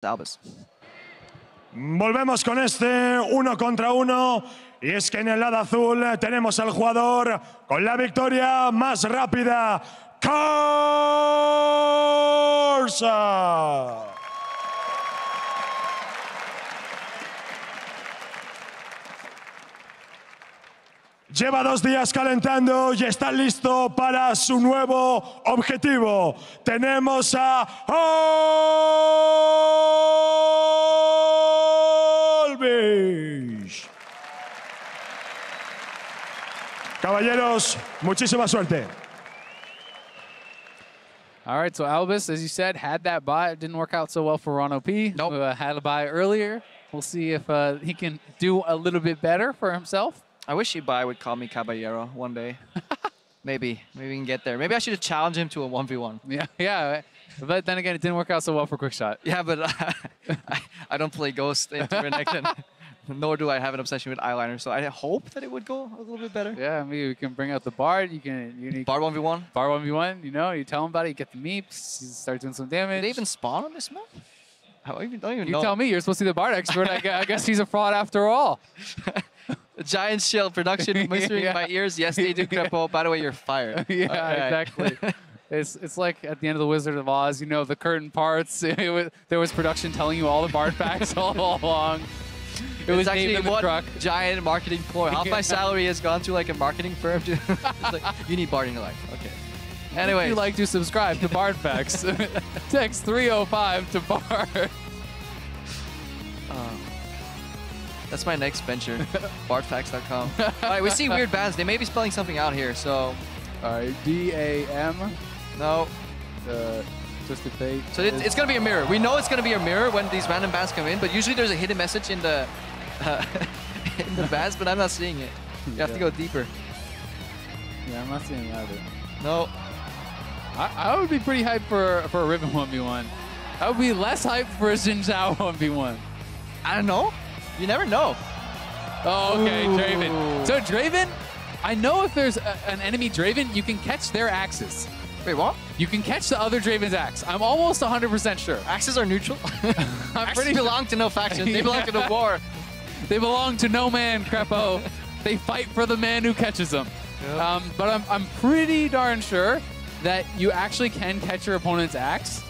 Albis. Volvemos con este 1 contra 1. Y es que en el lado azul tenemos al jugador con la victoria más rápida, Karsa. Lleva 2 días calentando y está listo para su nuevo objetivo. Tenemos a Albis. Caballeros, muchísima suerte. All right, so Albis, as you said, had that buy. It didn't work out so well for Ron OP. Nope. Who had a buy earlier. We'll see if he can do a little bit better for himself. I wish Ibai would call me Caballero one day. Maybe we can get there. Maybe I should have challenged him to a 1v1. Yeah. But then again, it didn't work out so well for QuickShot. Yeah, but I don't play Ghost in Renekton, nor do I have an obsession with eyeliner. So I hope that it would go a little bit better. Yeah, maybe we can bring out the Bard. You need Bard 1v1. Bard 1v1. You know, you tell him about it. You get the meeps. You start doing some damage. Did they even spawn on this map? I don't even know. You tell me. You're supposed to be the Bard expert. I guess he's a fraud after all. A giant shield production whispering in my ears. Yes, they do, Crepo. By the way, you're fired. Yeah, exactly. It's like at the end of the Wizard of Oz, you know, the curtain parts. There was production telling you all the Bard facts all along. It was actually in the one truck. giant marketing ploy. Half my salary has gone to like a marketing firm. Like, you need Bard in your life. Okay. Anyway. If you'd like to subscribe to Bard Facts, text 305 to Bard. That's my next venture, bardfacts.com. All right, we see weird bands. They may be spelling something out here, so. All right, D-A-M. No. Twisted Fate. So it's going to be a mirror. We know it's going to be a mirror when these random bands come in, but usually there's a hidden message in the in the bands, but I'm not seeing it. You have to go deeper. Yeah, I'm not seeing it either. No. I would be pretty hyped for a Riven 1v1. I would be less hyped for a Xin Zhao 1v1. I don't know. You never know. Oh, okay, Ooh. Draven. So Draven, I know if there's an enemy Draven, you can catch their axes. Wait, what? You can catch the other Draven's axe. I'm almost 100% sure. Axes are neutral? I'm Axes belong to no faction. They belong to the war. They belong to no man, Crepo. They fight for the man who catches them. Yep. But I'm pretty darn sure that you actually can catch your opponent's axe.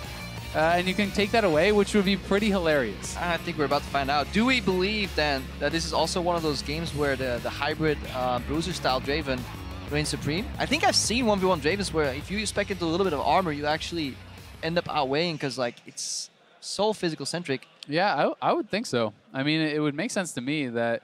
And you can take that away, which would be pretty hilarious. I think we're about to find out. Do we believe, then, that this is also one of those games where the hybrid bruiser-style Draven reigns supreme? I think I've seen 1v1 Dravens where if you spec into a little bit of armor, you actually end up outweighing because like it's so physical-centric. Yeah, I would think so. I mean, it would make sense to me that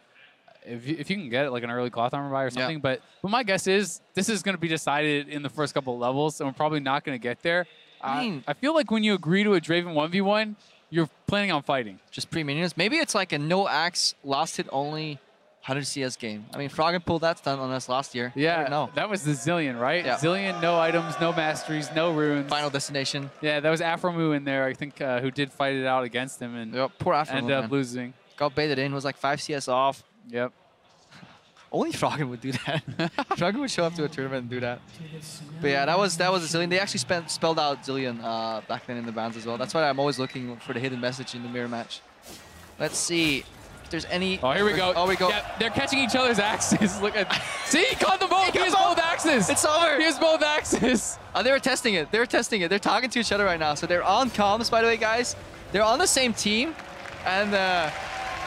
if you can get it like an early cloth armor buy or something, but my guess is this is going to be decided in the first couple of levels, and we're probably not going to get there. I feel like when you agree to a Draven 1v1, you're planning on fighting. Just pre-minions. Maybe it's like a no-axe, last hit only 100 CS game. I mean, Froggen pulled that stunt on us last year. Yeah, no. That was the Zillion, right? Yeah. Zillion, no items, no masteries, no runes. Final destination. Yeah, that was Afromu in there, I think, who did fight it out against him and poor Afromu, ended up losing. Got baited in, was like 5 CS off. Yep. Only Froggen would do that. Froggen would show up to a tournament and do that. But yeah, that was a Zillion. They actually spelled out Zillion back then in the bands as well. That's why I'm always looking for the hidden message in the mirror match. Let's see if there's any. Oh, here we go. Oh, we go. Yeah, they're catching each other's axes. Look at. See, he caught them both. He has both axes. It's over. He has both axes. Oh, they were testing it. They're testing it. They're talking to each other right now. So they're on comms, by the way, guys. They're on the same team, and.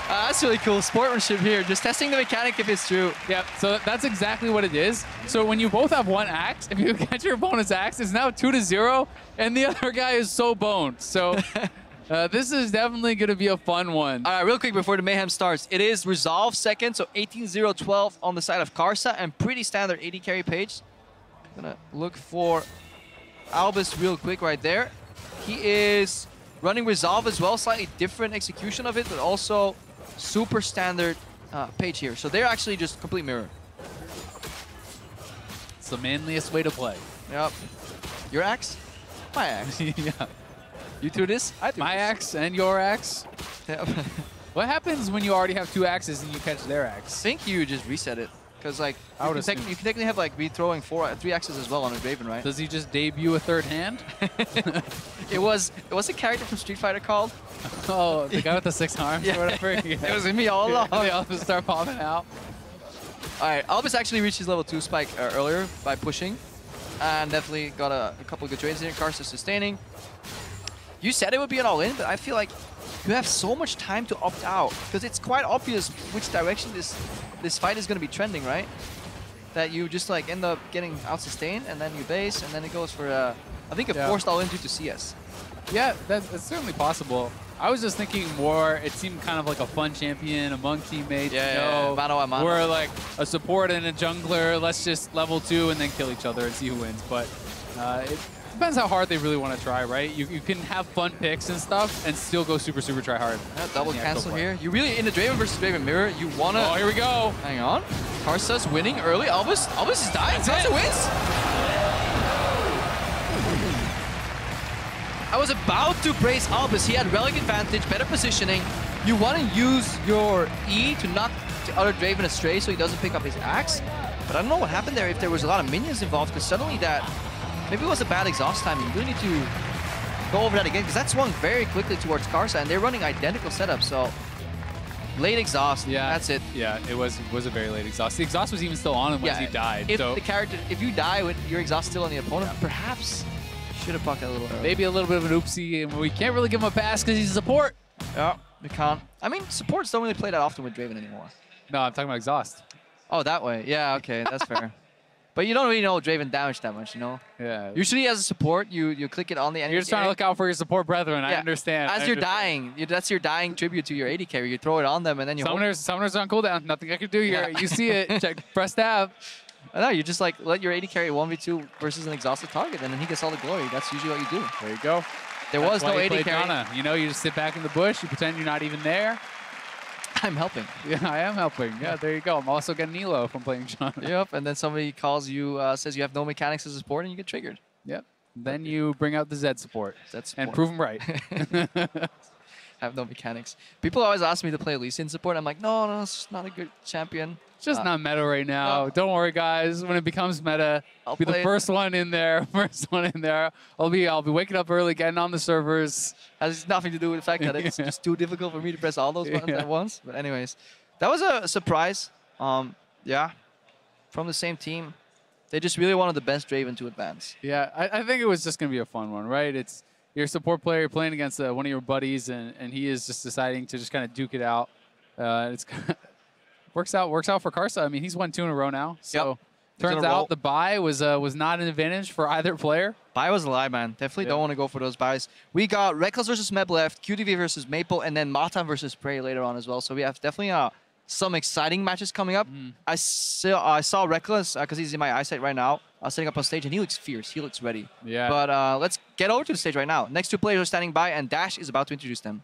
That's really cool. Sportsmanship here. Just testing the mechanic if it's true. Yeah, so that's exactly what it is. So when you both have one axe, if you catch your opponent's axe, it's now 2-0, and the other guy is so boned. So this is definitely going to be a fun one. All right, real quick before the mayhem starts. It is Resolve second, so 18-0-12 on the side of Karsa, and pretty standard AD carry page. I'm going to look for Albis real quick right there. He is running Resolve as well, slightly different execution of it, but also super standard page here. So they're actually just complete mirror. It's the manliest way to play. Yep. Your axe? My axe. Yeah. You do this? I do My this. axe and your axe. Yep. What happens when you already have 2 axes and you catch their axe? I think you just reset it. Because like I would you can technically have like be throwing 3 axes as well on a Draven, right? Does he just debut a third hand? It was a character from Street Fighter called. Oh, the guy with the 6 arms or whatever. Yeah. It was me all along. They all just start popping out. All right, Albis actually reached his level 2 spike earlier by pushing, and definitely got a couple of good trades here. Karsa sustaining. You said it would be an all-in, but I feel like you have so much time to opt out because it's quite obvious which direction this fight is going to be trending, right? That you just like end up getting out-sustained, and then you base, and then it goes for I think a forced all-in due to CS. Yeah, that's certainly possible. I was just thinking more, it seemed kind of like a fun champion among teammates. Yeah, mano a mano. We're like a support and a jungler, let's just level 2 and then kill each other and see who wins. But it depends how hard they really want to try, right? You can have fun picks and stuff and still go super try hard. Double cancel here. You really, in the Draven versus Draven mirror, you want to... Oh, here we go. Hang on. Karsa's winning early. Albis is dying. Karsa wins. I was about to praise Albis. He had relic advantage, better positioning. You want to use your E to knock the other Draven astray so he doesn't pick up his axe. But I don't know what happened there if there was a lot of minions involved, because suddenly that... Maybe it was a bad exhaust timing. You really need to go over that again, because that swung very quickly towards Karsa, and they're running identical setups, so... Late exhaust, that's it. Yeah, it was a very late exhaust. The exhaust was even still on him once he died. If you die with your exhaust still on the opponent, perhaps should have pucked that a little early. Maybe a little bit of an oopsie, and we can't really give him a pass because he's a support. Yeah, we can't. I mean, supports don't really play that often with Draven anymore. No, I'm talking about exhaust. Oh, that way. Yeah, okay, that's fair. But you don't really know Draven damage that much, you know? Yeah. Usually as a support, you click it on the enemy. You're just trying to look out for your support brethren. Yeah. I understand. As you're dying, that's your dying tribute to your AD carry. You throw it on them, and then you Summoners on cooldown. Nothing I can do here. You see it. Check. Press tab. I know. You just like let your AD carry 1v2 versus an exhausted target, and then he gets all the glory. That's usually what you do. There you go. There was no AD carry. Ghana. You know, you just sit back in the bush. You pretend you're not even there. I'm helping. Yeah, I am helping. Yeah, there you go. I'm also getting Elo from playing John. Yep, and then somebody calls you, says you have no mechanics as a support, and you get triggered. Yep. Then you bring out the Zed support. And prove them right. Have no mechanics. People always ask me to play Lee Sin support. I'm like, no, it's just not a good champion. It's just not meta right now. No. Don't worry, guys. When it becomes meta, I'll be the first one in there. I'll be waking up early, getting on the servers. Has nothing to do with the fact that it's just too difficult for me to press all those buttons at once. But anyways, that was a surprise. Yeah, from the same team. They just really wanted the best Draven to advance. Yeah, I think it was just going to be a fun one, right? It's you're a support player, you're playing against one of your buddies, and he is just deciding to just kind of duke it out. It's works out for Karsa. I mean, he's won 2 in a row now. So turns out the buy was not an advantage for either player. Buy was a lie, man. Definitely don't want to go for those buys. We got Reckless versus Meb left, QTV versus Maple, and then Matan versus Prey later on as well. So we have definitely some exciting matches coming up. I saw Reckless because he's in my eyesight right now, setting up on stage, and he looks fierce. He looks ready. Yeah. But let's get over to the stage right now. Next 2 players are standing by, and Dash is about to introduce them.